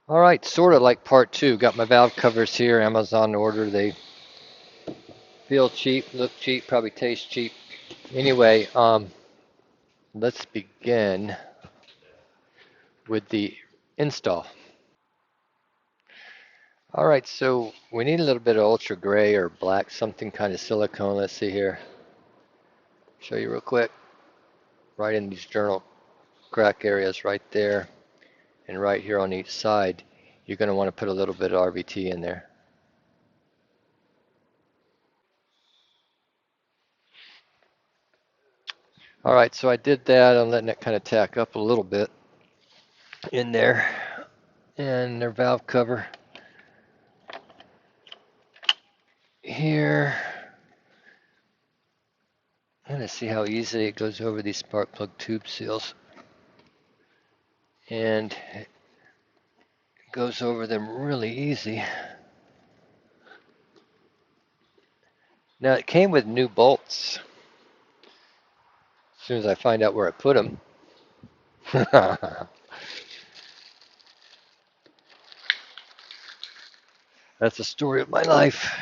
All right, sort of like part two. Got my valve covers here, Amazon order. They feel cheap, look cheap, probably taste cheap. Anyway, let's begin with the install. All right, so we need a little bit of ultra gray or black, something kind of silicone. Let's see here. Show you real quick. Right in these journal crack areas right there and right here on each side. You're going to want to put a little bit of RVT in there. All right, so I did that. I'm letting it kind of tack up a little bit in there. And their valve cover here. I'm going to see how easily it goes over these spark plug tube seals. And it goes over them really easy. Now it came with new bolts. As soon as I find out where I put them. That's the story of my life.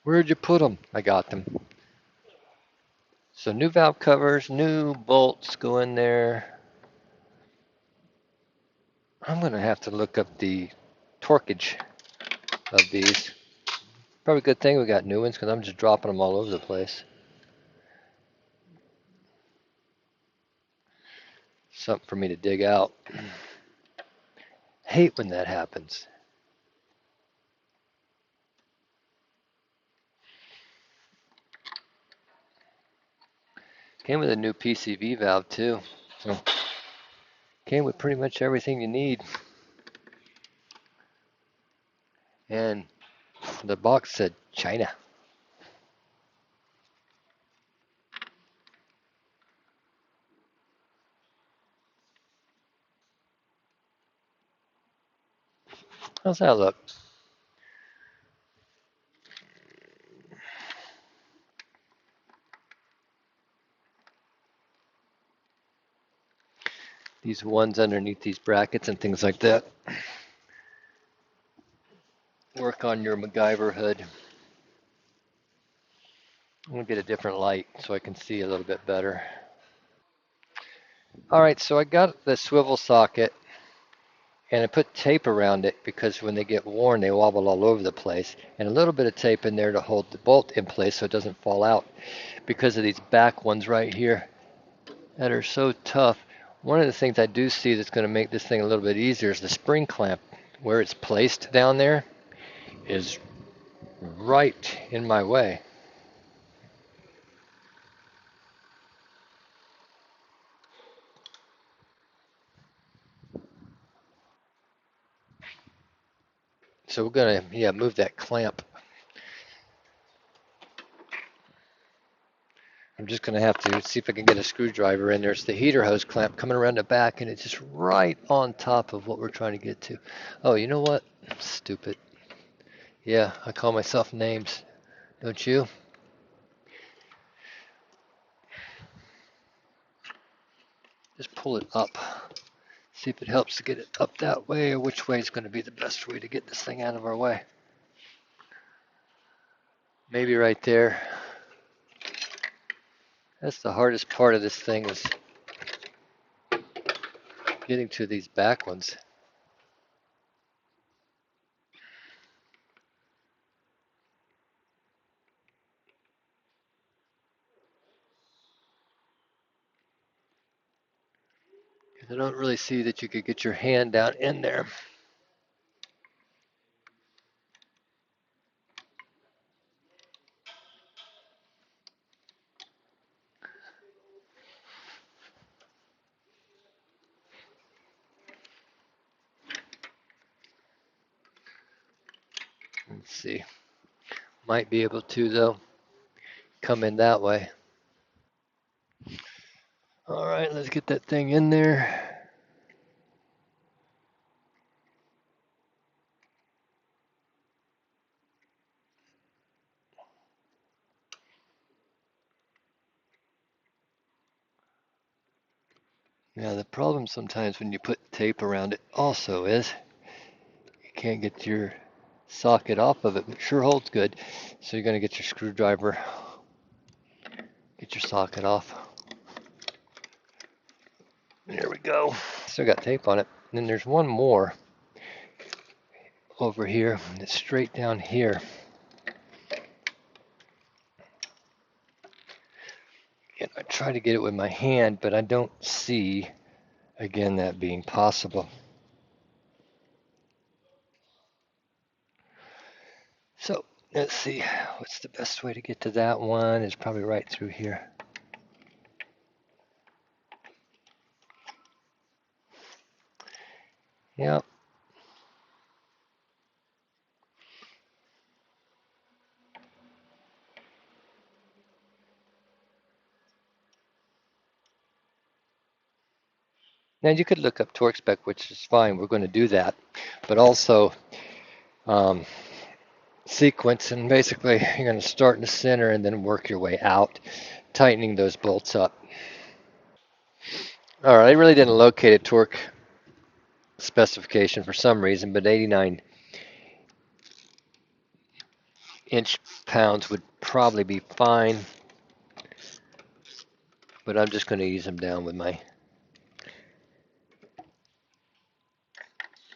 Where'd you put them? I got them. So new valve covers, new bolts go in there. I'm going to have to look up the torquage of these. Probably a good thing we got new ones because I'm just dropping them all over the place. Something for me to dig out. Hate when that happens. Came with a new PCV valve too. So came with pretty much everything you need. And the box said China. How's that look? These ones underneath these brackets and things like that. Work on your MacGyver hood. I'm gonna get a different light so I can see a little bit better. All right, so I got the swivel socket and I put tape around it because when they get worn, they wobble all over the place. And a little bit of tape in there to hold the bolt in place so it doesn't fall out because of these back ones right here that are so tough. One of the things I do see that's going to make this thing a little bit easier is the spring clamp. Where it's placed down there is right in my way. So we're going to move that clamp. I'm just going to have to see if I can get a screwdriver in there. It's the heater hose clamp coming around the back, and it's just right on top of what we're trying to get to. Oh, you know what? Stupid. Yeah, I call myself names. Don't you? Just pull it up. See if it helps to get it up that way, or which way is going to be the best way to get this thing out of our way. Maybe right there. That's the hardest part of this thing is getting to these back ones. I don't really see that you could get your hand down in there. Let's see. Might be able to, though, come in that way. All right, let's get that thing in there. Now, the problem sometimes when you put tape around it also is can't get your socket off of it, but it sure holds good. So you're going to get your screwdriver, get your socket off. There we go. Still got tape on it. And then there's one more over here that's straight down here. And I try to get it with my hand, but I don't see, again, that being possible. So let's see, what's the best way to get to that one? Is probably right through here. Yep. Now you could look up torque spec, which is fine. We're going to do that, but also sequence, and basically you're going to start in the center and then work your way out, tightening those bolts up. All right, I really didn't locate a torque specification for some reason, but 89 inch-pounds would probably be fine, but I'm just going to ease them down with my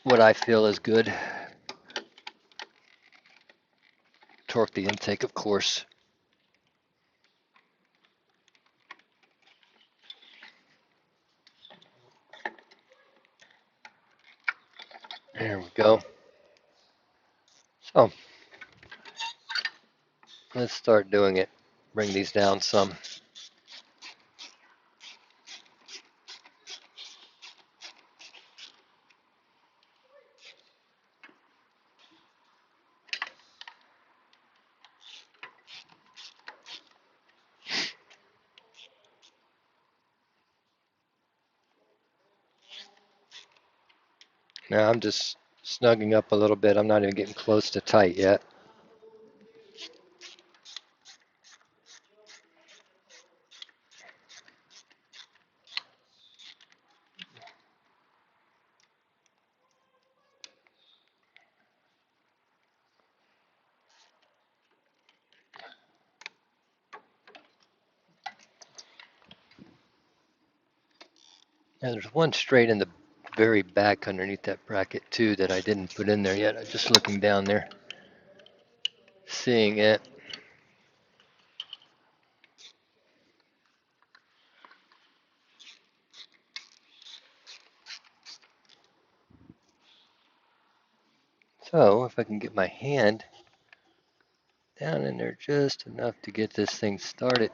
what I feel is good. Torque the intake, of course. There we go. So let's start doing it. Bring these down some. Now I'm just snugging up a little bit. I'm not even getting close to tight yet. Now there's one straight in the very back underneath that bracket too that I didn't put in there yet. I'm just looking down there, seeing it. So if I can get my hand down in there just enough to get this thing started.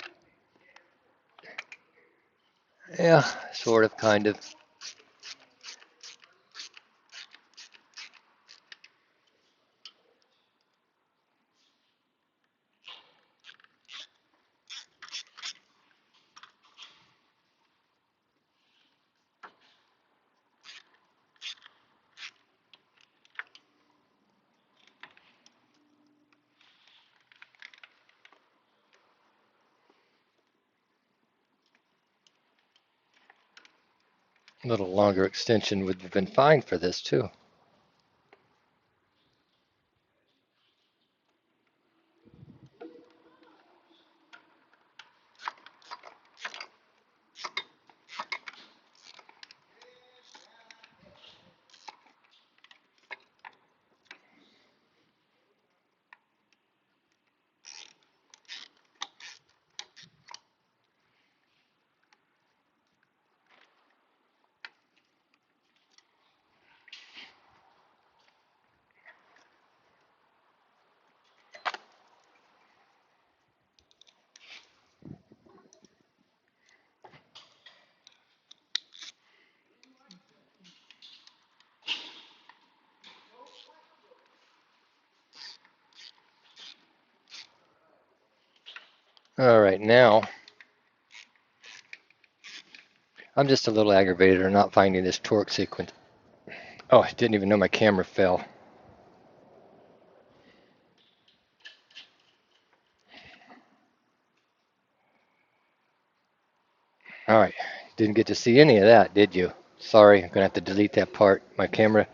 Yeah, sort of, kind of. A little longer extension would have been fine for this too. All right, now I'm just a little aggravated or not finding this torque sequence. Oh, I didn't even know my camera fell. All right, didn't get to see any of that, did you? Sorry, I'm gonna have to delete that part. My camera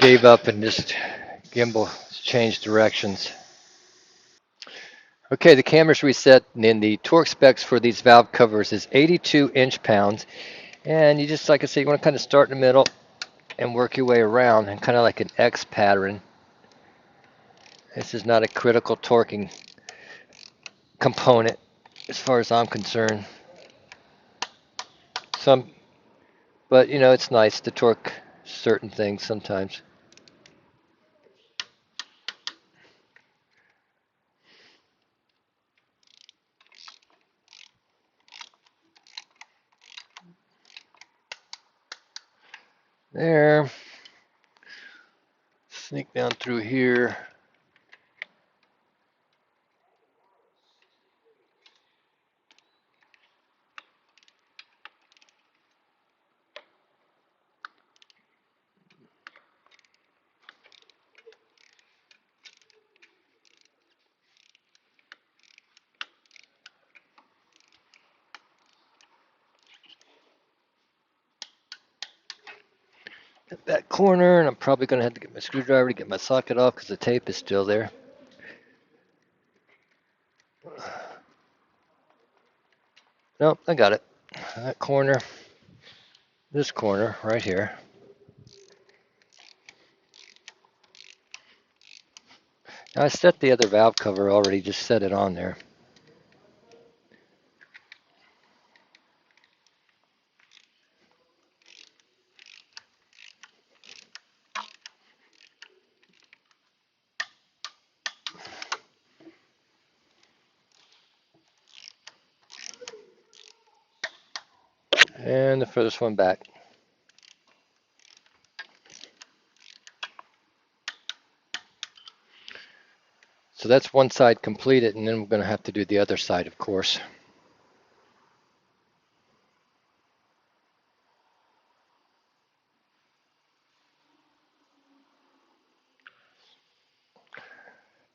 gave up and just gimbal changed directions. Okay, the camera's reset, and then the torque specs for these valve covers is 82 inch-pounds. And you just, like I said, you want to kind of start in the middle and work your way around, and kind of like an X pattern. This is not a critical torquing component as far as I'm concerned. But you know, it's nice to torque certain things sometimes. There. Sneak down through here. At that corner, and I'm probably going to have to get my screwdriver to get my socket off because the tape is still there. Nope, I got it. That corner, this corner right here. Now I set the other valve cover already, just set it on there. And the furthest one back. So that's one side completed, and then we're going to have to do the other side, of course.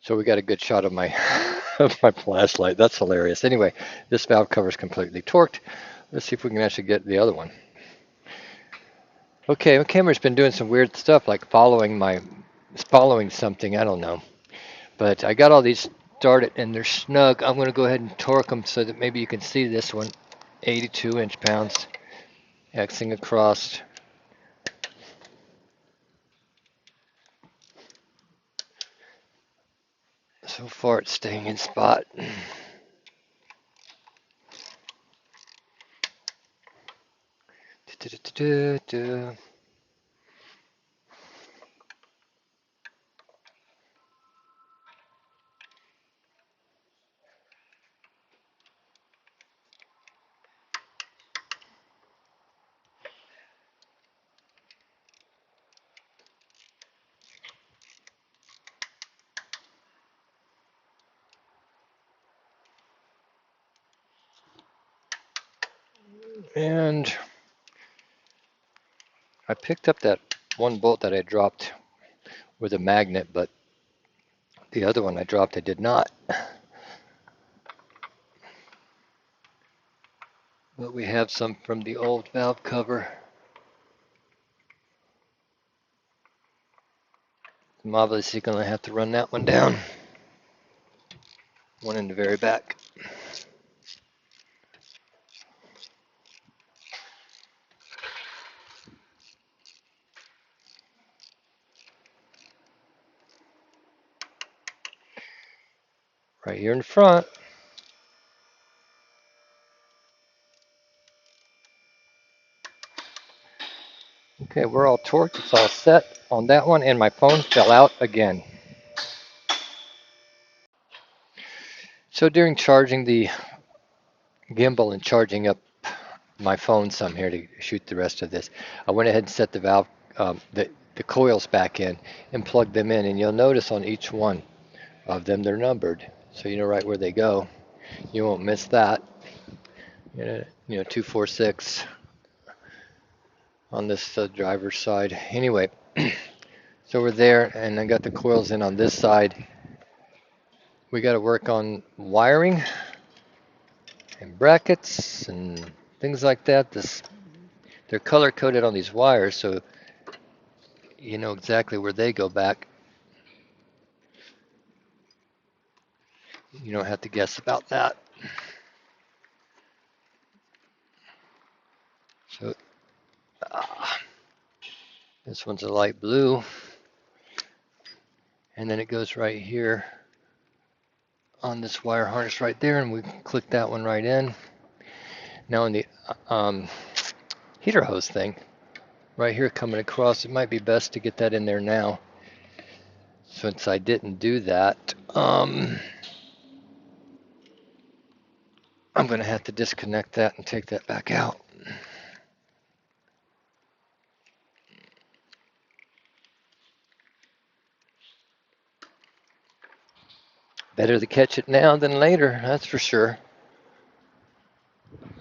So we got a good shot of my of my flashlight. That's hilarious. Anyway, this valve cover is completely torqued. Let's see if we can actually get the other one. Okay, my camera's been doing some weird stuff, like following something. I don't know. But I got all these started and they're snug. I'm going to go ahead and torque them so that maybe you can see this one. 82 inch-pounds, Xing across. So far it's staying in spot. And I picked up that one bolt that I dropped with a magnet, but the other one I dropped I did not. But we have some from the old valve cover. I'm obviously going to have to run that one down. One in the very back. Right here in front. Okay, we're all torqued. It's all set on that one, and my phone fell out again. So during charging the gimbal and charging up my phone some here to shoot the rest of this, I went ahead and set the valve, the coils back in and plugged them in. And you'll notice on each one of them they're numbered, so you know right where they go. You won't miss that. You know, 246 on this driver's side. Anyway, so we're there, and I got the coils in on this side. We got to work on wiring and brackets and things like that. They're color coded on these wires, so you know exactly where they go back. You don't have to guess about that. So this one's a light blue, and then it goes right here on this wire harness right there, and we click that one right in. Now on the heater hose thing right here coming across, it might be best to get that in there now. Since I didn't do that, I'm going to have to disconnect that and take that back out. Better to catch it now than later, that's for sure.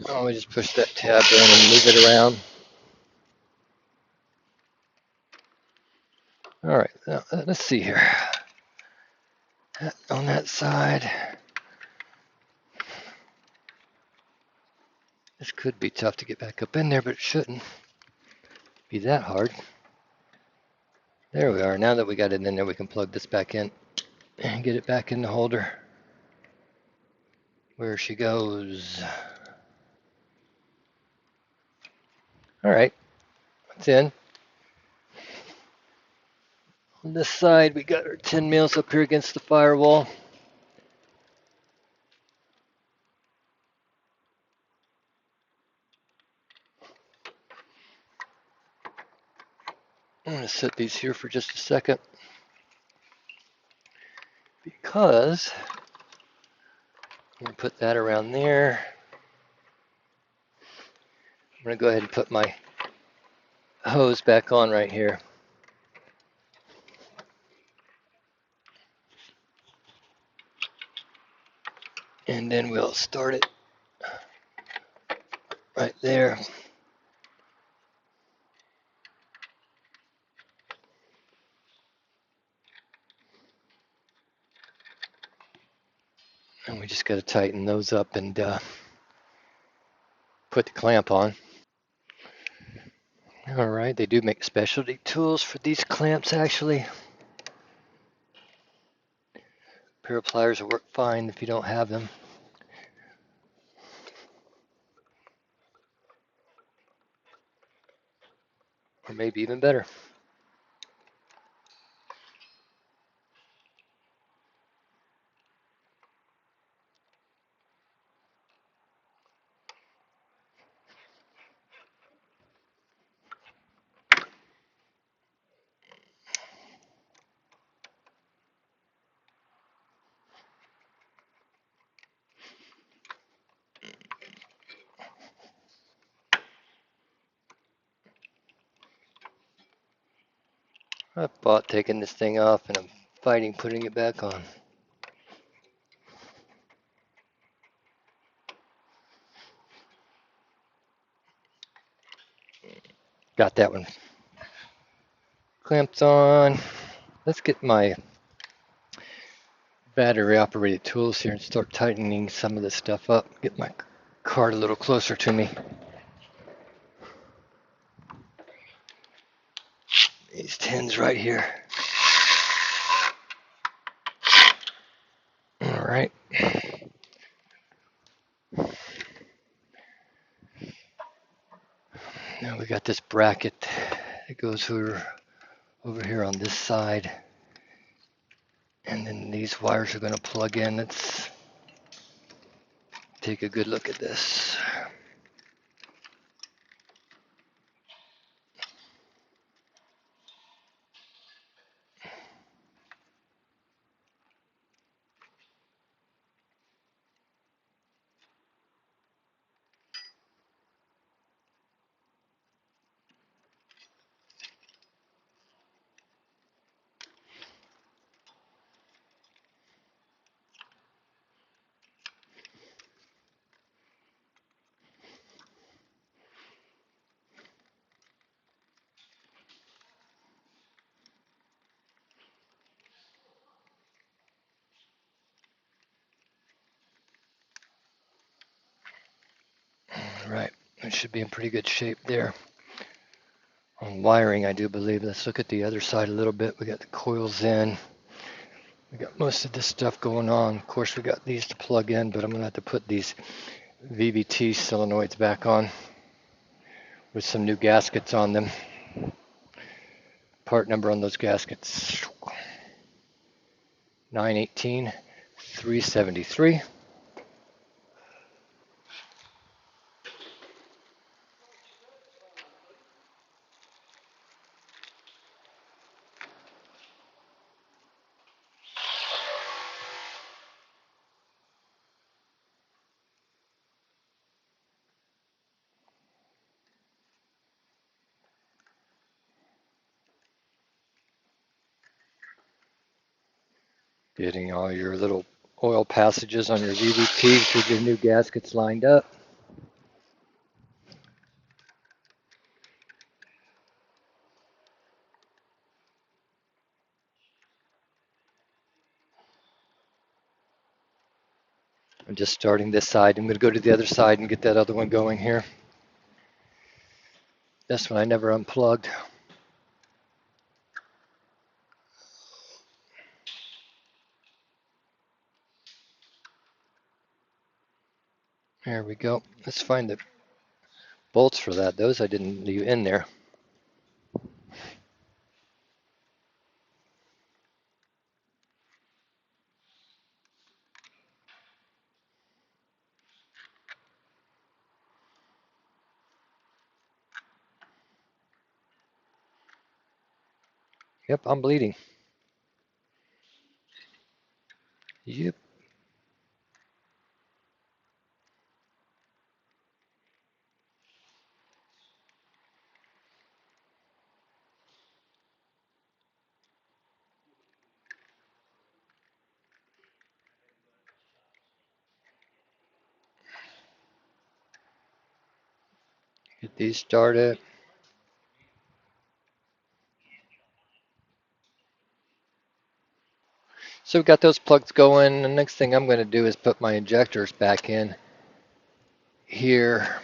Oh, we just push that tab in and move it around. All right, now, let's see here. On that side, this could be tough to get back up in there, but it shouldn't be that hard. There we are. Now that we got it in there, we can plug this back in and get it back in the holder where she goes. All right, it's in. On this side, we got our 10 mils up here against the firewall. I'm going to set these here for just a second because I'm going to put that around there. I'm going to go ahead and put my hose back on right here. And then we'll start it right there. And we just got to tighten those up and put the clamp on. All right, they do make specialty tools for these clamps actually. A pair of pliers will work fine if you don't have them. Or maybe even better. I fought taking this thing off and I'm fighting putting it back on. Got that one clamped on. Let's get my battery operated tools here and start tightening some of this stuff up. Get my card a little closer to me. These tins right here. All right. Now we got this bracket that goes over here on this side. And then these wires are going to plug in. Let's take a good look at this. All right, it should be in pretty good shape there on wiring, I do believe. Let's look at the other side a little bit. We got the coils in. We got most of this stuff going on. Of course, we got these to plug in, but I'm going to have to put these VVT solenoids back on with some new gaskets on them. Part number on those gaskets, 918-373. Getting all your little oil passages on your VVTs with your new gaskets lined up. I'm just starting this side. I'm going to go to the other side and get that other one going here. This one I never unplugged. There we go. Let's find the bolts for that. Those I didn't leave in there. Yep, I'm bleeding. Yep. Get these started. So we've got those plugs going. The next thing I'm going to do is put my injectors back in here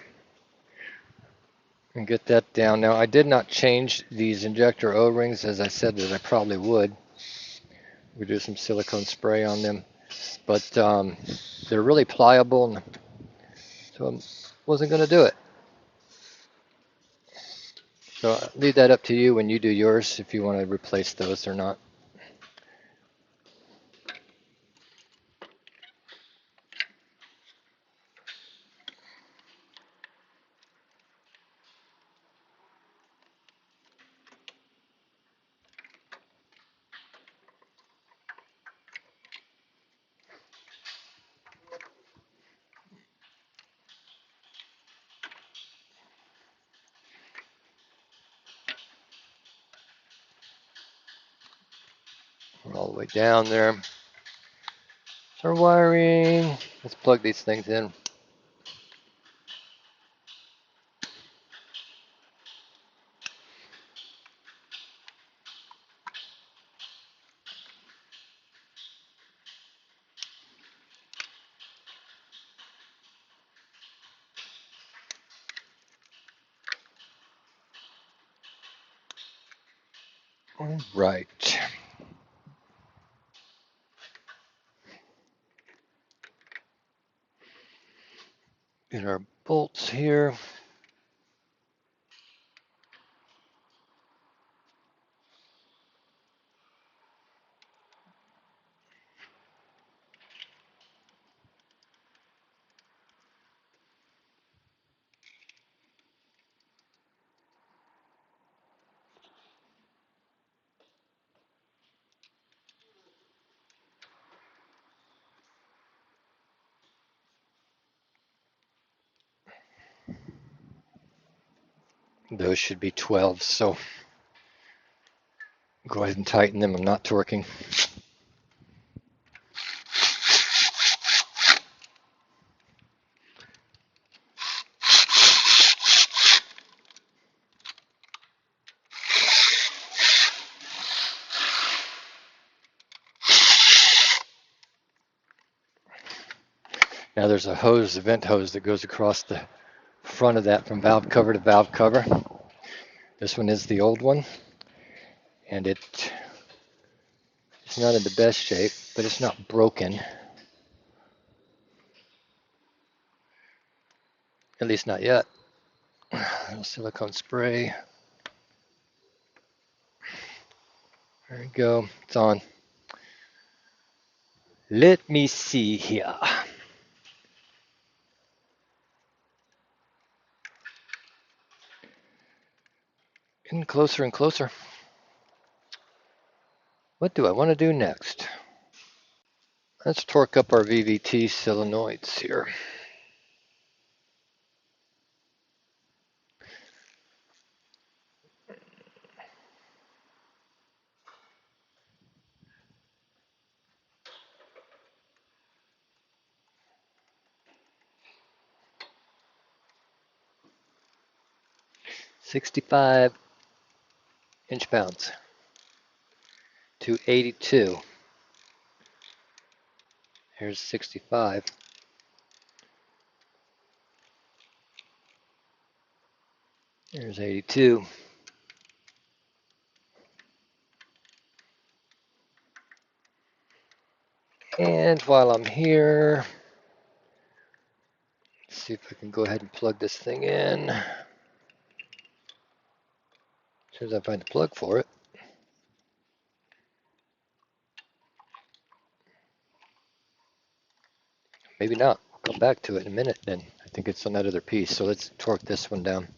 and get that down. Now I did not change these injector O-rings as I said that I probably would. We do some silicone spray on them, but they're really pliable, so I wasn't going to do it. So I'll leave that up to you when you do yours if you want to replace those or not. We're all the way down there. Our wiring. Let's plug these things in. All right. Get our bolts here. Those should be 12, so go ahead and tighten them. I'm not torquing. Now there's a hose, a vent hose that goes across the front of that from valve cover to valve cover. This one is the old one, and it's not in the best shape, but it's not broken. At least not yet. Silicone spray. There we go. It's on. Let me see here. Getting closer and closer. What do I want to do next? Let's torque up our VVT solenoids here. "65 inch-pounds to 82. Here's 65. Here's 82. And while I'm here, let's see if I can go ahead and plug this thing in. As soon as I find the plug for it. Maybe not. I'll come back to it in a minute then. I think it's on that other piece. So let's torque this one down.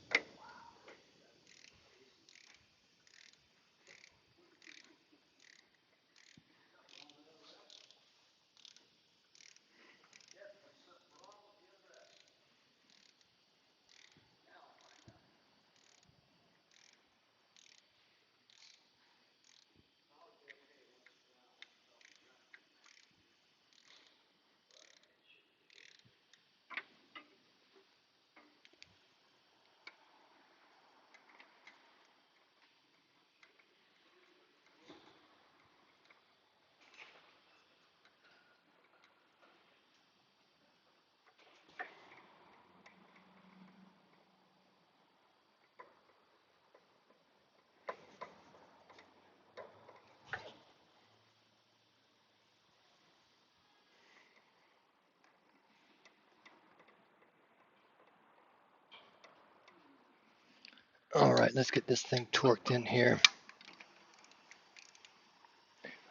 All right, let's get this thing torqued in here.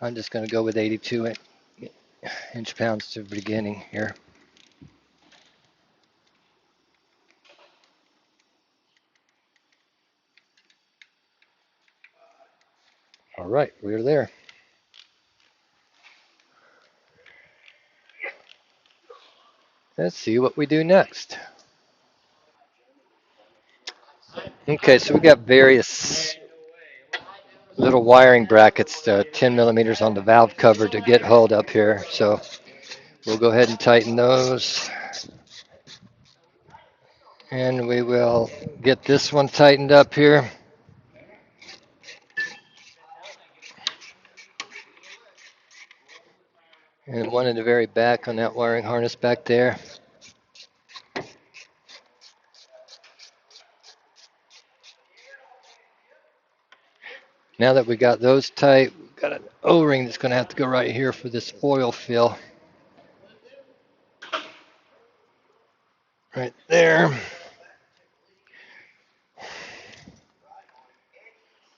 I'm just going to go with 82 inch-pounds to the beginning here. All right, we're there. Let's see what we do next. Okay, so we got various little wiring brackets, 10 millimeters on the valve cover to get hold up here. So we'll go ahead and tighten those. And we will get this one tightened up here. And one in the very back on that wiring harness back there. Now that we got those tight, we've got an O-ring that's going to have to go right here for this oil fill. Right there.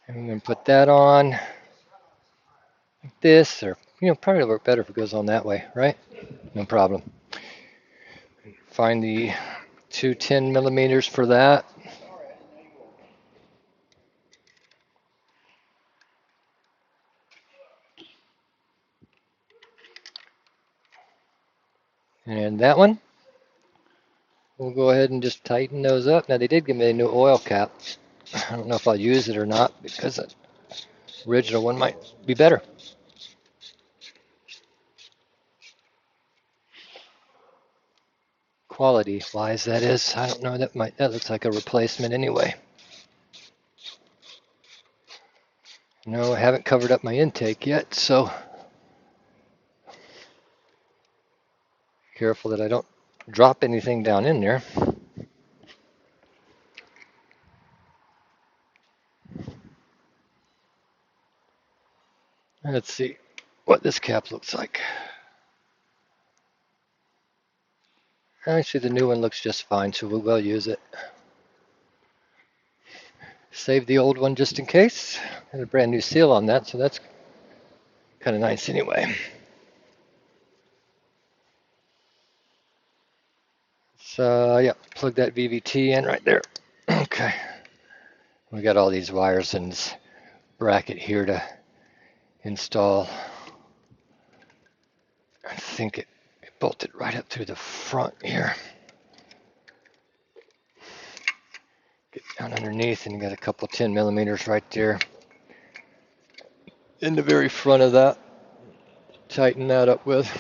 And I'm going to put that on like this, or probably work better if it goes on that way, right? No problem. Find the two 10 millimeters for that. And that one, we'll go ahead and just tighten those up. Now they did give me a new oil cap. I don't know if I'll use it or not because the original one might be better. Quality wise, that is. I don't know, that looks like a replacement anyway. No, I haven't covered up my intake yet, so careful that I don't drop anything down in there. Let's see what this cap looks like. Actually, the new one looks just fine, so we will use it. Save the old one just in case. Had a brand new seal on that, so that's kind of nice anyway. So yeah, plug that VVT in right there. Okay. We got all these wires and this bracket here to install. I think it bolted right up through the front here. Get down underneath, and you got a couple 10mm right there in the very front of that. Tighten that up with.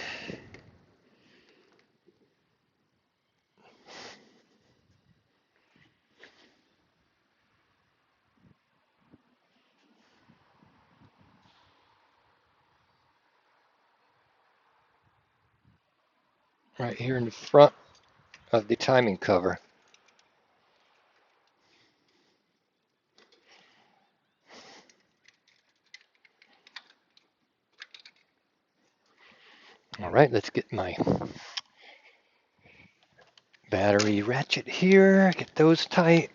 Right here in the front of the timing cover. All right, let's get my battery ratchet here, get those tight.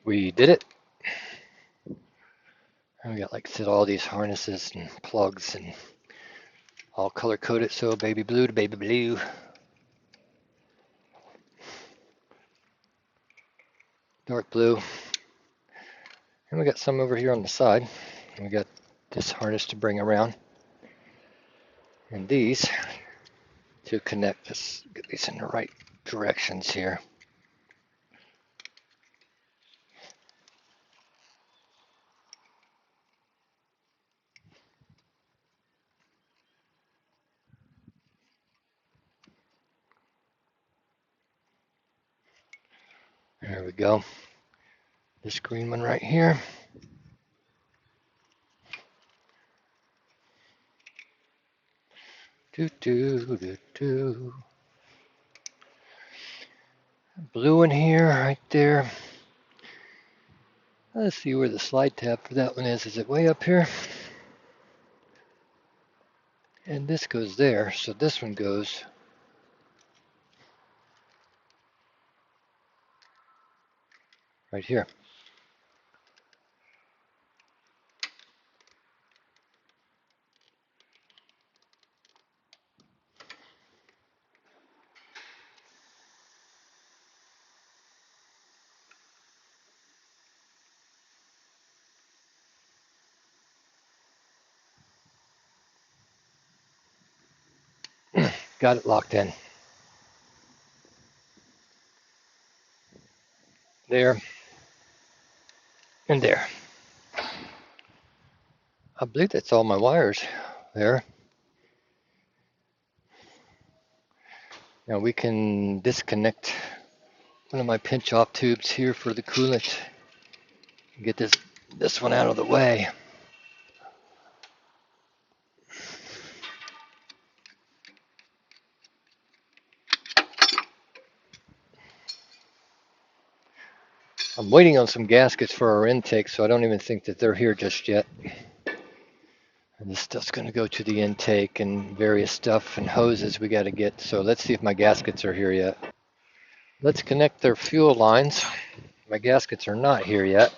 We did it. And we got, like I said, all these harnesses and plugs and all color coded, so baby blue to baby blue. Dark blue. And we got some over here on the side. We got this harness to bring around. And these to connect us, get these in the right directions here. There we go. This green one right here. Do do do do. Blue one here, right there. Let's see where the slide tab for that one is. Is it way up here? And this goes there, so this one goes right here. Got it locked in. There and there. I believe that's all my wires there. Now we can disconnect one of my pinch off tubes here for the coolant. Get this one out of the way. I'm waiting on some gaskets for our intake, so I don't even think that they're here just yet. And this stuff's going to go to the intake and various stuff and hoses we got to get. So let's see if my gaskets are here yet. Let's connect their fuel lines. My gaskets are not here yet.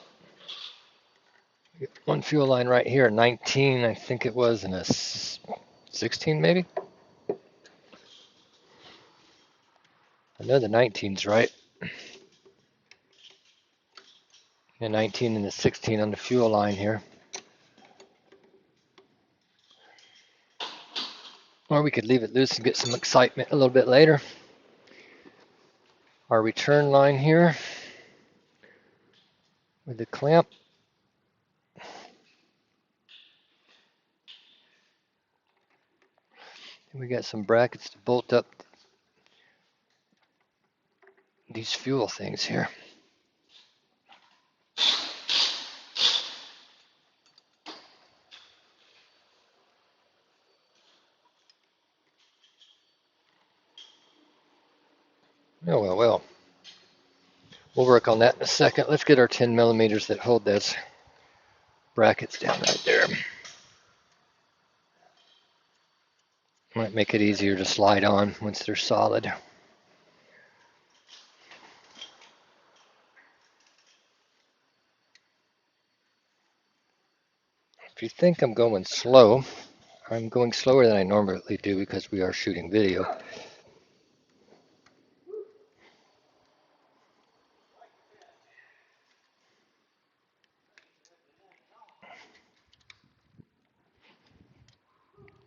One fuel line right here, 19, I think it was, and a 16 maybe? I know the 19's right. The 19 and the 16 on the fuel line here. Or we could leave it loose and get some excitement a little bit later. Our return line here with the clamp. And we got some brackets to bolt up these fuel things here. Oh, well. We'll work on that in a second. Let's get our 10 millimeters that hold those brackets down right there. Might make it easier to slide on once they're solid. If you think I'm going slow, I'm going slower than I normally do because we are shooting video.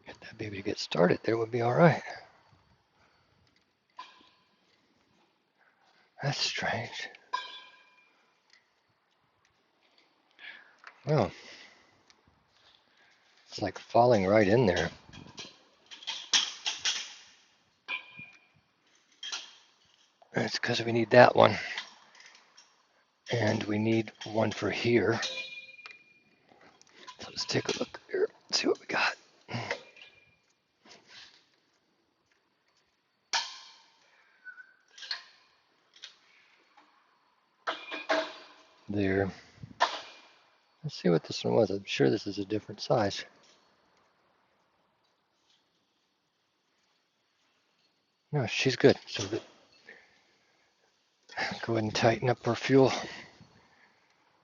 Get that baby to get started there would be all right. That's strange. Well, it's like falling right in there. That's because we need that one. And we need one for here. So let's take a look here, see what we got. There. Let's see what this one was. I'm sure this is a different size. No, she's good. So go ahead and tighten up our fuel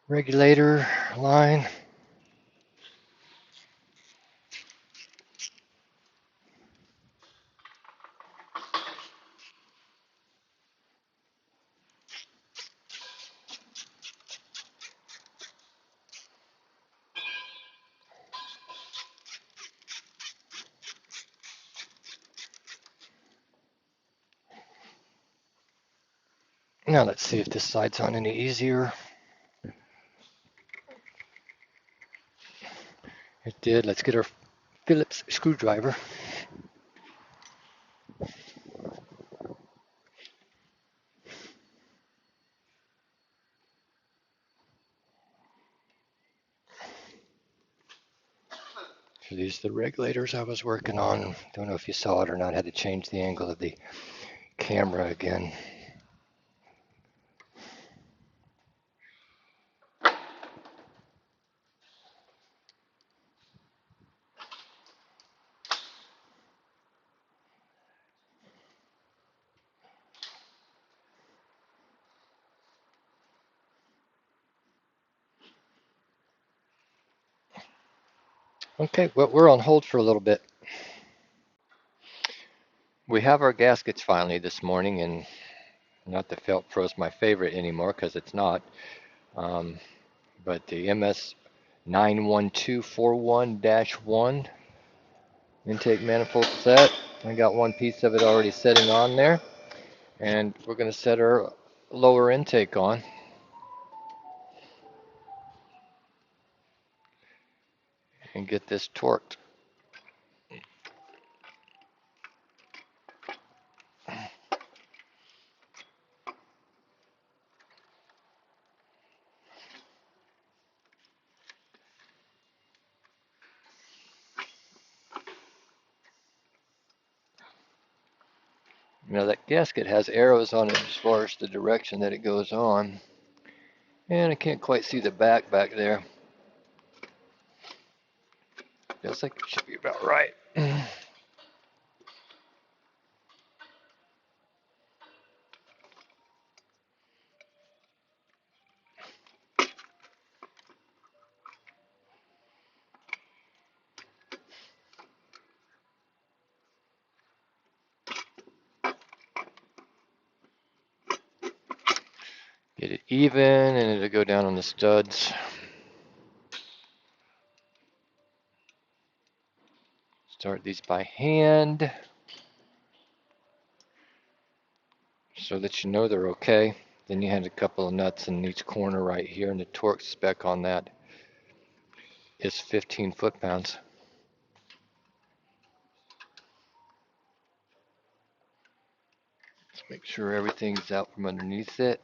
regulator line. Now let's see if this slides on any easier. It did. Let's get our Phillips screwdriver. So these are the regulators I was working on. Don't know if you saw it or not. I had to change the angle of the camera again. Okay, well, we're on hold for a little bit. We have our gaskets finally this morning, and not the Felt Pro's my favorite anymore because it's not. But the MS 91241-1 intake manifold set. I got one piece of it already sitting on there, and we're going to set our lower intake on. And get this torqued. Now that gasket has arrows on it as far as the direction that it goes on. And I can't quite see the back there. Feels like it should be about right. Get it even, and it'll go down on the studs. Start these by hand so that you know they're okay. Then you had a couple of nuts in each corner right here, and the torque spec on that is 15 foot-pounds. Let's make sure everything's out from underneath it.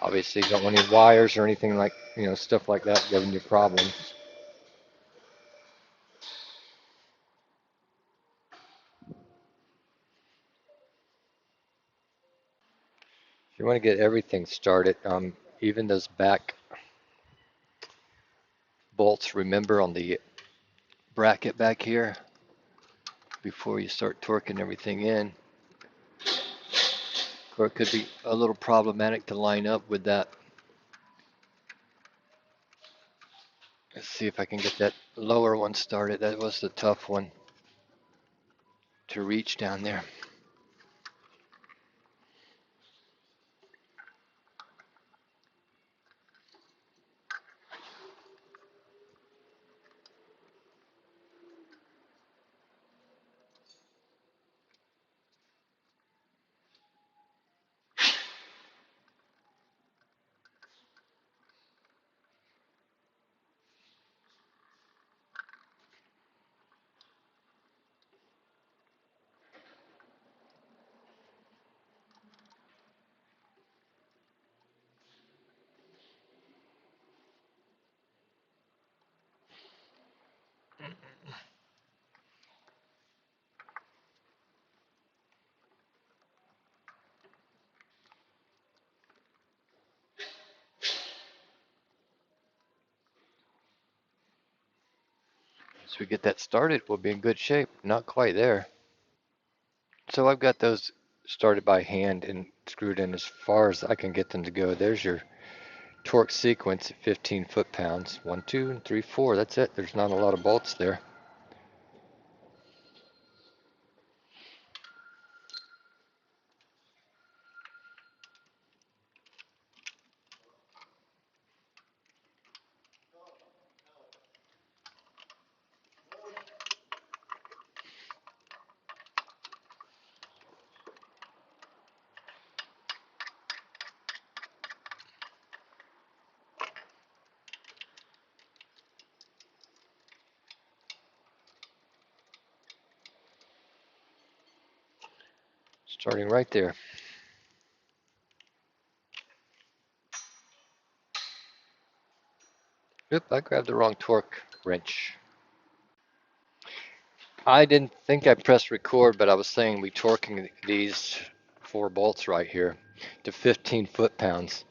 Obviously, you don't want any wires or anything like, stuff like that giving you problems. If you want to get everything started, even those back bolts, remember on the bracket back here, before you start torquing everything in, or it could be a little problematic to line up with that. Let's see if I can get that lower one started. That was the tough one to reach down there. As we get that started, we'll be in good shape. Not quite there. So I've got those started by hand and screwed in as far as I can get them to go. There's your torque sequence at 15 foot-pounds. 1, 2, 3, 4. That's it. There's not a lot of bolts there. Starting right there. Oop, I grabbed the wrong torque wrench. I didn't think I pressed record, but I was saying we torquing these 4 bolts right here to 15 foot-pounds.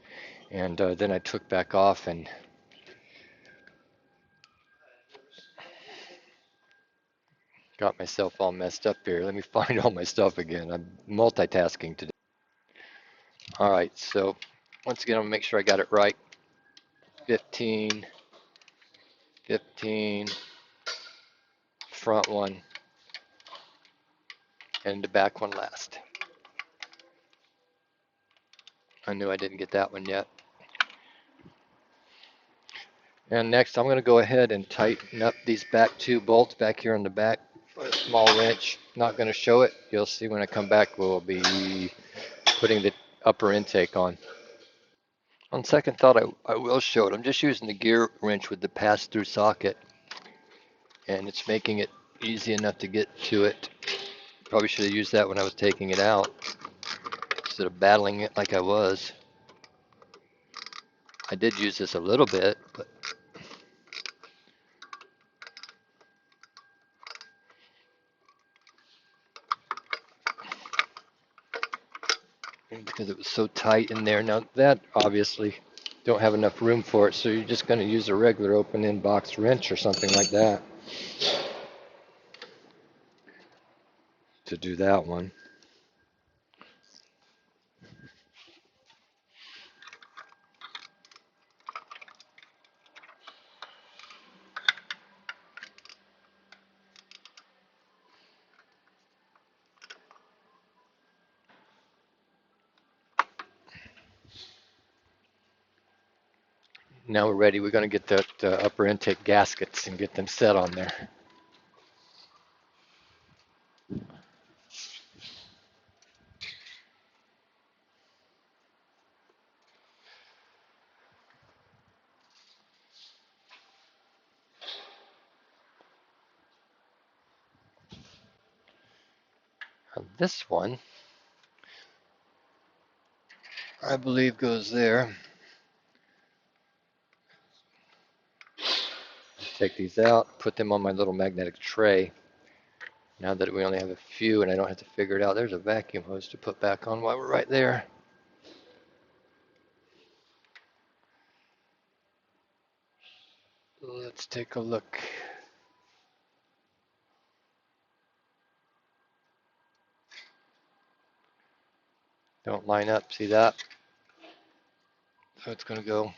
And then I took back off and got myself all messed up here. Let me find all my stuff again. I'm multitasking today. All right, so once again, I'm gonna make sure I got it right. 15, 15, front one, and the back one last. I knew I didn't get that one yet. And next, I'm gonna go ahead and tighten up these back 2 bolts back here on the back with a small wrench. Not gonna show it. You'll see when I come back, we'll be putting the upper intake on. On second thought, I will show it. I'm just using the gear wrench with the pass-through socket, and it's making it easy enough to get to it. Probably should have used that when I was taking it out instead of battling it like I was. I did use this a little bit, but because it was so tight in there. Now that obviously don't have enough room for it, so you're just going to use a regular open-end box wrench or something like that to do that one. Now we're ready. We're going to get the upper intake gaskets and get them set on there. This one, I believe, goes there. Take these out, put them on my little magnetic tray. Now that we only have a few and I don't have to figure it out, there's a vacuum hose to put back on while we're right there. Let's take a look. Don't line up, see that? So it's going to go,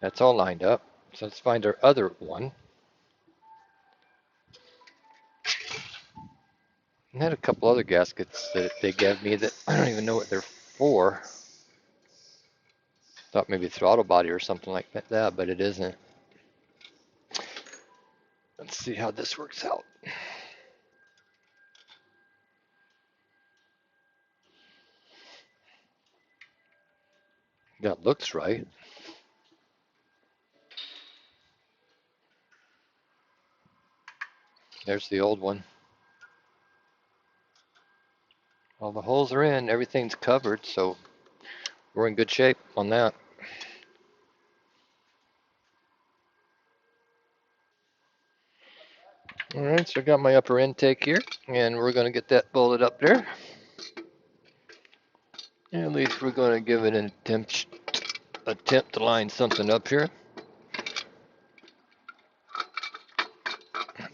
that's all lined up. So let's find our other one. I had a couple other gaskets that they gave me that I don't even know what they're for. Thought maybe throttle body or something like that, but it isn't. Let's see how this works out. That looks right. There's the old one. All the holes are in, everything's covered, so we're in good shape on that. Alright, so I got my upper intake here, and we're going to get that bolted up there. And at least we're going to give it an attempt to line something up here.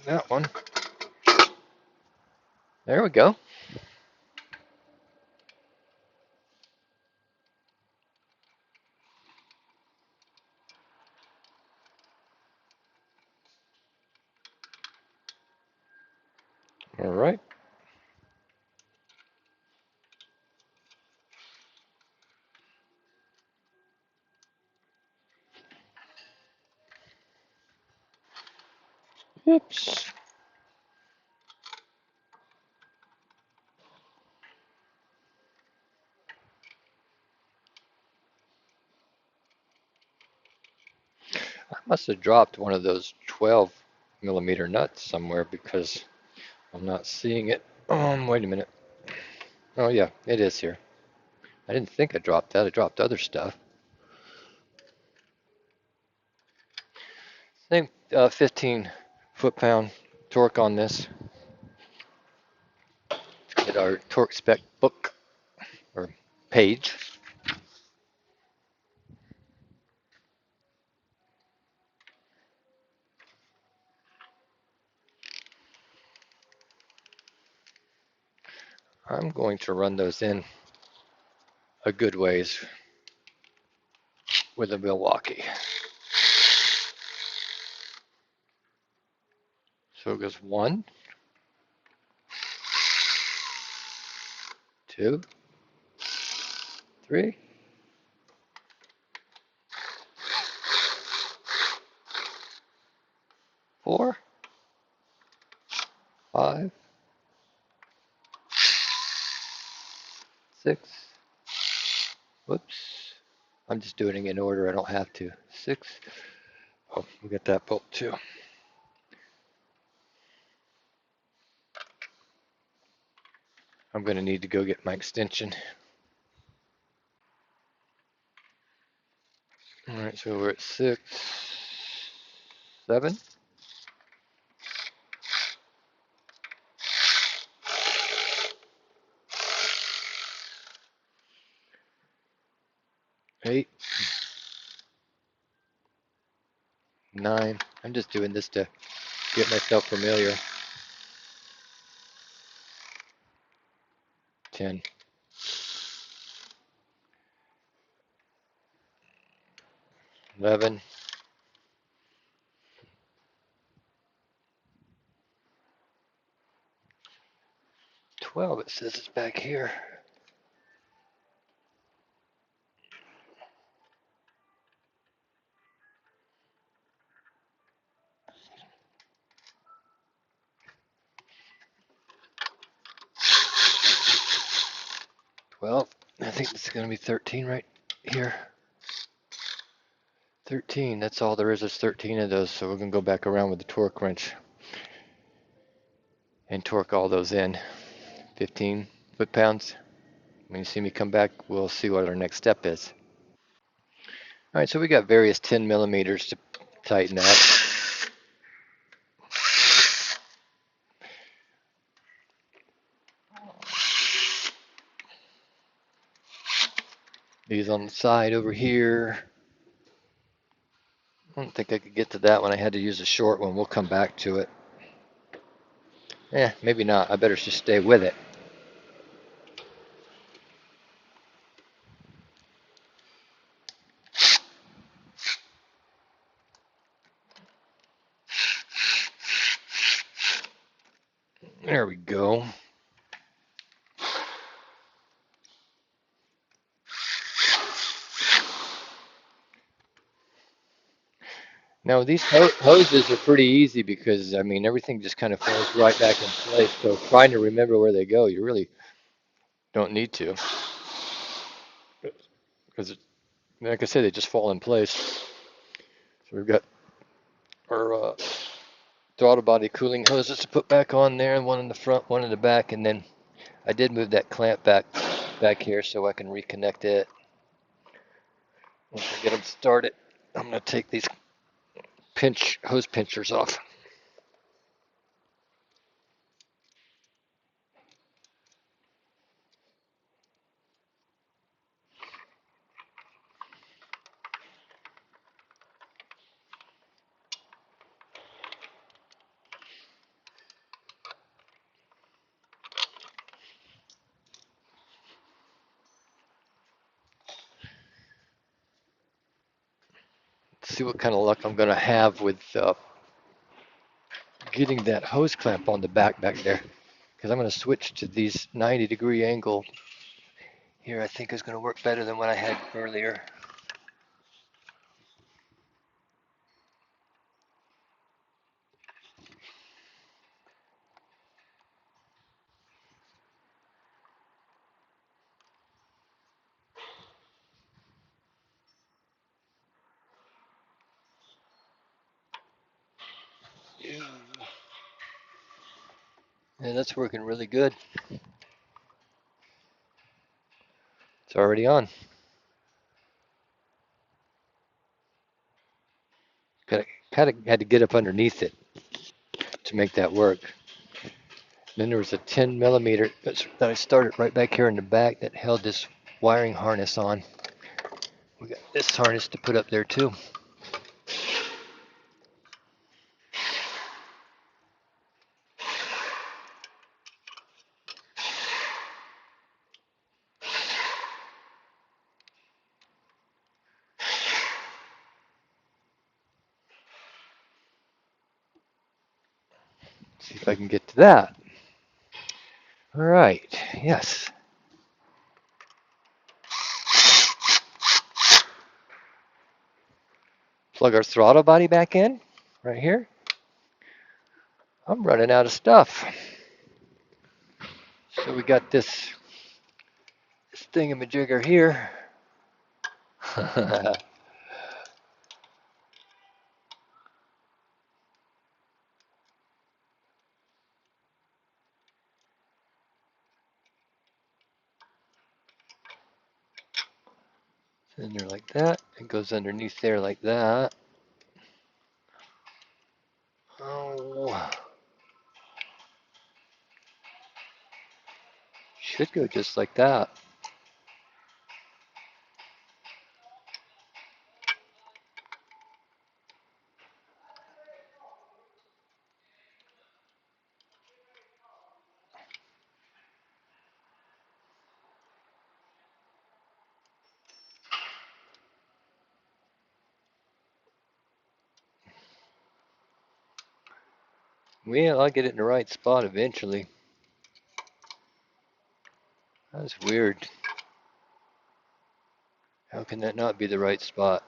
That one. There we go. Alright. Oops. I must have dropped one of those 12mm nuts somewhere because I'm not seeing it. Wait a minute. Oh yeah, it is here. I didn't think I dropped that. I dropped other stuff. Same 15 foot-pound torque on this. Let's get our torque spec book or page. I'm going to run those in a good ways with a Milwaukee. So it goes 1, 2, 3, 4, 5, 6. Whoops. I'm just doing it in order. I don't have to. 6. Oh, we got that bolt too. I'm going to need to go get my extension. All right, so we're at 6, 7. 8, 9. I'm just doing this to get myself familiar. 10. 11. 12, it says it's back here. 12. I think this is going to be 13 right here. 13, that's all there is 13 of those, so we're going to go back around with the torque wrench and torque all those in. 15 foot-pounds. When you see me come back, we'll see what our next step is. Alright, so we got various 10 millimeters to tighten up. These on the side over here. don't think I could get to that one. I had to use a short one. We'll come back to it. Maybe not. I better just stay with it. There we go. Now these hoses are pretty easy because I mean everything just kind of falls right back in place. So trying to remember where they go, you really don't need to, because like I said, they just fall in place. So we've got our throttle body cooling hoses to put back on there, and one in the front, one in the back, and then I did move that clamp back here so I can reconnect it. Once I get them started, I'm going to take these hose pinchers off. See what kind of luck I'm going to have with getting that hose clamp on the back there, because I'm going to switch to these 90-degree angle here. I think is going to work better than what I had earlier. And that's working really good. It's already on. Kind of had to get up underneath it to make that work. Then there was a 10 millimeter that I started right back here in the back that held this wiring harness on. We got this harness to put up there too. See if I can get to that. All right, yes. Plug our throttle body back in, right here. I'm running out of stuff. So we got this thingamajigger here. In there like that. It goes underneath there like that. Oh. Should go just like that. Well, I'll get it in the right spot eventually. That's weird. How can that not be the right spot?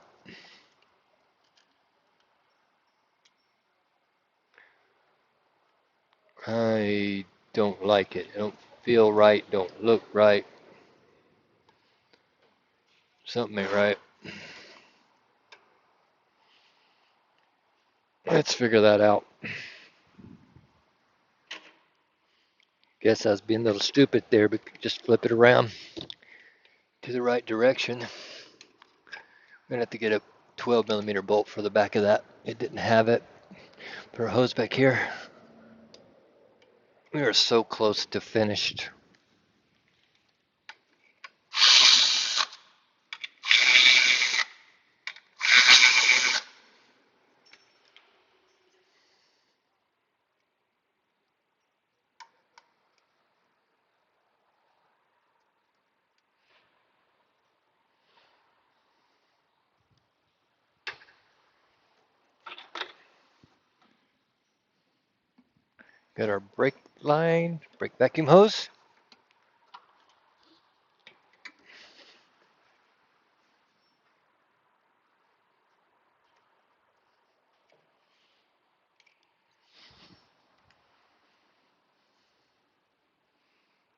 I don't like it. I don't feel right. Don't look right. Something ain't right. Let's figure that out. Guess I was being a little stupid there, but just flip it around to the right direction. I'm gonna have to get a 12 millimeter bolt for the back of that. It didn't have it. Put our hose back here. We are so close to finished. Got our brake line, brake vacuum hose.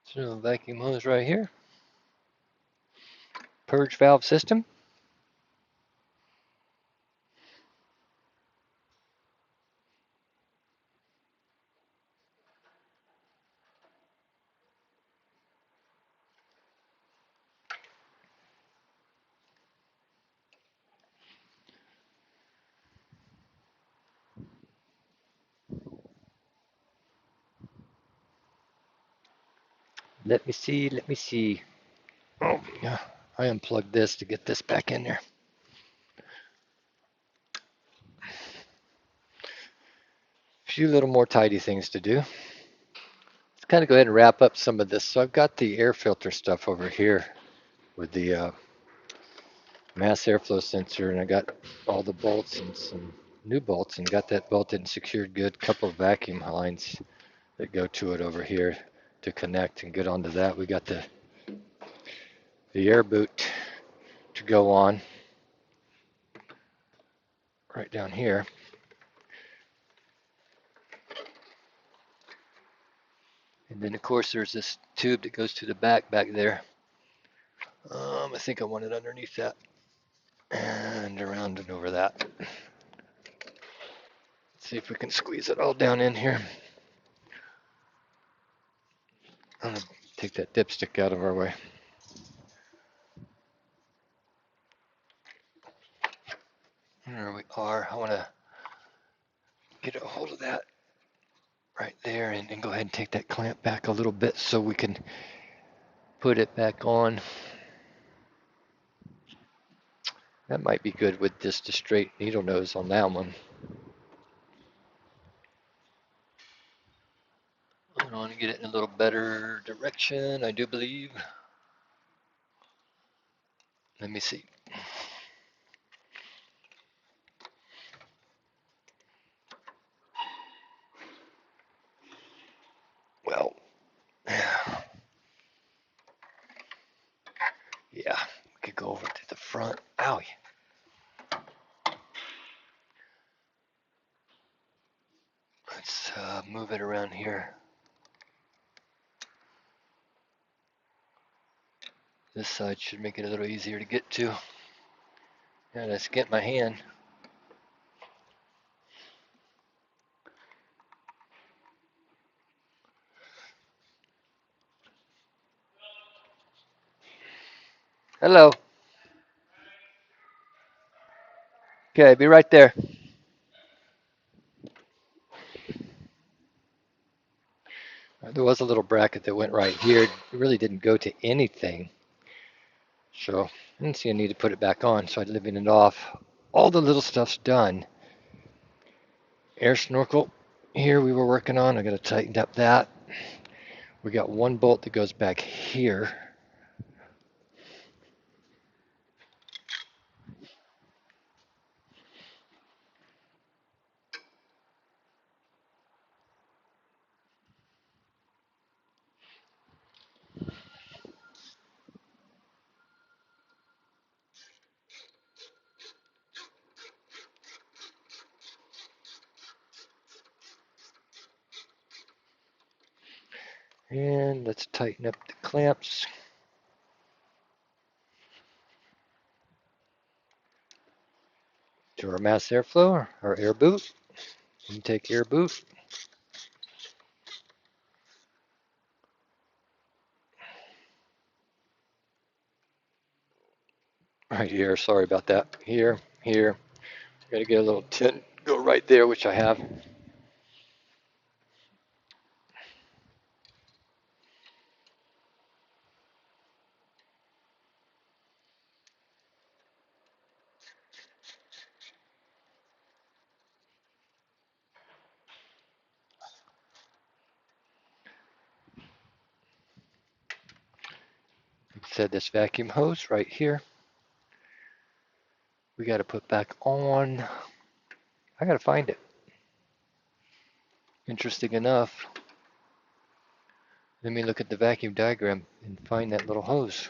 So vacuum hose right here. Purge valve system. Let me see, let me see. Oh, yeah. I unplugged this to get this back in there. A few little more tidy things to do. Let's kind of go ahead and wrap up some of this. So I've got the air filter stuff over here with the mass airflow sensor, and I got all the bolts and some new bolts, and got that bolted and secured good. Couple of vacuum lines that go to it over here to connect and get onto that. We got the air boot to go on right down here. And then of course there's this tube that goes to the back there. I think I want it underneath that and around and over that. Let's see if we can squeeze it all down in here. I'm gonna take that dipstick out of our way. There we are. I want to get a hold of that right there and go ahead and take that clamp back a little bit so we can put it back on. That might be good with just a straight needle nose on that one. I want to get it in a little better direction, I do believe. Let me see. Well, yeah, we could go over to the front. Owie. Let's move it around here. This side should make it a little easier to get to. And let's get my hand. Hello. Okay, be right there. There was a little bracket that went right here. It really didn't go to anything. So I didn't see a need to put it back on, so I'd leaving it off. All the little stuff's done. Air snorkel here we were working on. I got to tighten up that. We got one bolt that goes back here. And let's tighten up the clamps. To our mass airflow, our air boot. Intake air boot. Right here, sorry about that. Here. Got to get a little tint, go right there, which I have. Like I said, this vacuum hose right here, we got to put back on. I got to find it. Interesting enough, let me look at the vacuum diagram and find that little hose.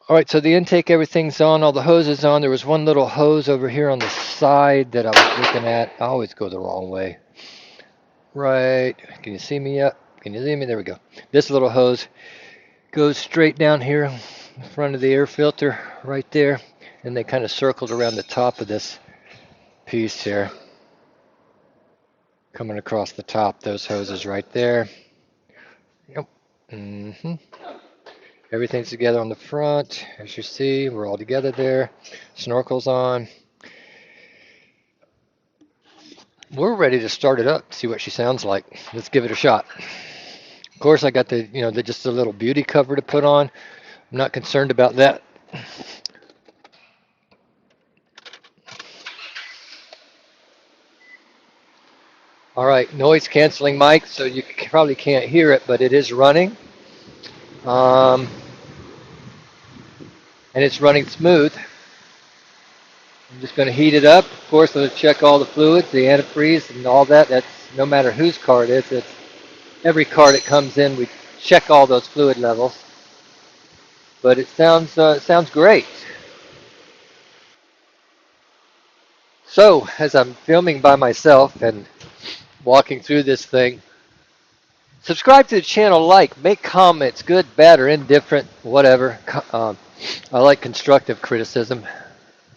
All right, so the intake, everything's on, all the hoses on. There was one little hose over here on the side that I was looking at. I always go the wrong way. Right, can you see me yet? Can you see me? There we go. This little hose goes straight down here in front of the air filter right there, and they kind of circled around the top of this piece here, coming across the top, those hoses right there. Yep. Everything's together on the front, as you see. We're all together there. Snorkel's on. We're ready to start it up, see what she sounds like. Let's give it a shot. Of course, I got the, just a little beauty cover to put on. I'm not concerned about that. All right, noise canceling mic, so you probably can't hear it, but it is running. And it's running smooth. I'm just going to heat it up. Of course, I'm going to check all the fluids, the antifreeze, and all that. That's no matter whose car it is. It's every car that comes in, we check all those fluid levels. But it sounds great. So, as I'm filming by myself and walking through this thing, subscribe to the channel, make comments, good, bad, or indifferent, whatever. I like constructive criticism.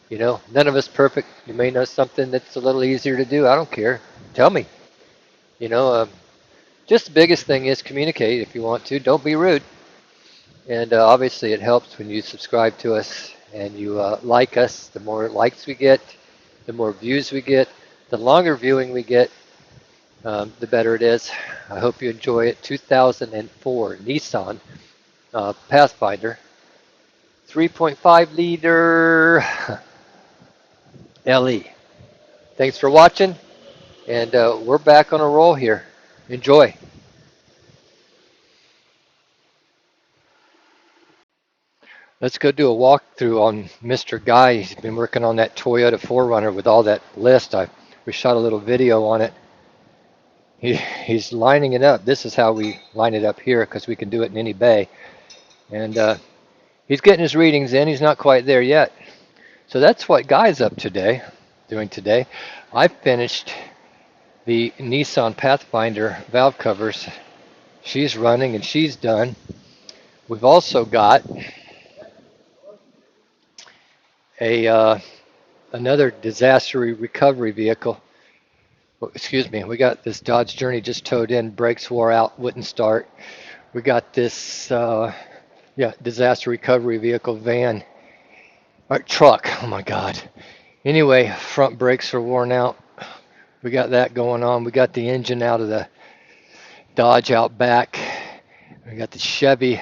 None of us perfect. You may know something that's a little easier to do. I don't care. Tell me. You know, um, just the biggest thing is communicate if you want to. Don't be rude. And obviously, it helps when you subscribe to us and you like us. The more likes we get, the more views we get, the longer viewing we get, the better it is. I hope you enjoy it. 2004 Nissan Pathfinder, 3.5 liter LE. Thanks for watching, and we're back on a roll here. Enjoy. Let's go do a walkthrough on Mr. Guy. He's been working on that Toyota 4Runner with all that list. We shot a little video on it. He's lining it up. This is how we line it up here because we can do it in any bay. And he's getting his readings in. He's not quite there yet. So that's what Guy's up doing today. I finished the Nissan Pathfinder valve covers. She's running and she's done. We've also got another disaster recovery vehicle. Excuse me, we got this Dodge Journey just towed in, brakes wore out, wouldn't start. We got this disaster recovery vehicle van, or truck, oh my God. Anyway, front brakes are worn out. We got that going on. We got the engine out of the Dodge out back. We got the Chevy,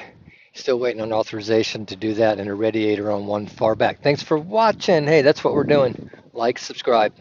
still waiting on authorization to do that, and a radiator on one far back. Thanks for watching. Hey, that's what we're doing. Like, subscribe.